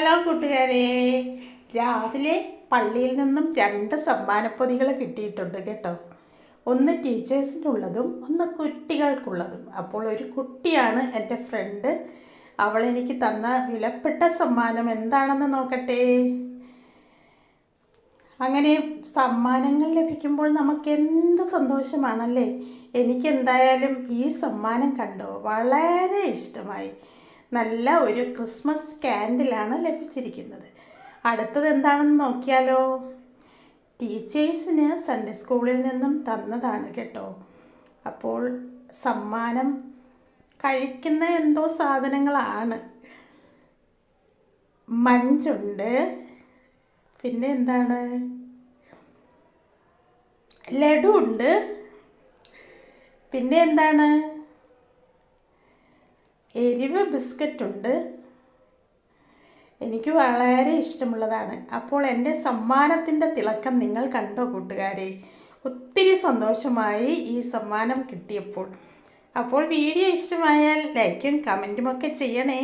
Hello കൂട്ടുകാരെ, രാവിലെ പള്ളിയിൽ നിന്നും 2 സമ്മാനപ്പൊതികൾ കിട്ടിയിട്ടുണ്ട് കേട്ടോ. ഒന്ന് ടീച്ചേഴ്സിനുള്ളതും ഒന്ന് കുട്ടികൾക്കുള്ളതും. അപ്പോൾ ഒരു കുട്ടിയാണ് എൻ്റെ ഫ്രണ്ട്. അവൾ എനിക്ക് തന്ന വിലപ്പെട്ട സമ്മാനം എന്താണെന്ന് നോക്കട്ടെ. അങ്ങനെ സമ്മാനങ്ങൾ ലഭിക്കുമ്പോൾ നമുക്ക് എന്ത് സന്തോഷമാണല്ലേ. എനിക്കെന്തായാലും ഈ സമ്മാനം കണ്ടോ വളരെ ഇഷ്ടമായി. നല്ല ഒരു ക്രിസ്മസ് ക്യാൻഡിലാണ് ലഭിച്ചിരിക്കുന്നത്. അടുത്തത് എന്താണെന്ന് നോക്കിയാലോ. ടീച്ചേഴ്സിന് സൺഡേ സ്കൂളിൽ നിന്നും തന്നതാണ് കേട്ടോ. അപ്പോൾ സമ്മാനം കഴിക്കുന്ന എന്തോ സാധനങ്ങളാണ്. മഞ്ചുണ്ട്, പിന്നെ എന്താണ്, ലഡു ഉണ്ട്, പിന്നെ എന്താണ്, എരിവ് ബിസ്ക്കറ്റുണ്ട്. എനിക്ക് വളരെ ഇഷ്ടമുള്ളതാണ്. അപ്പോൾ എൻ്റെ സമ്മാനത്തിൻ്റെ തിളക്കം നിങ്ങൾ കണ്ടോ കൂട്ടുകാരെ. ഒത്തിരി സന്തോഷമായി ഈ സമ്മാനം കിട്ടിയപ്പോൾ. അപ്പോൾ വീഡിയോ ഇഷ്ടമായാൽ ലൈക്കും കമൻറ്റുമൊക്കെ ചെയ്യണേ.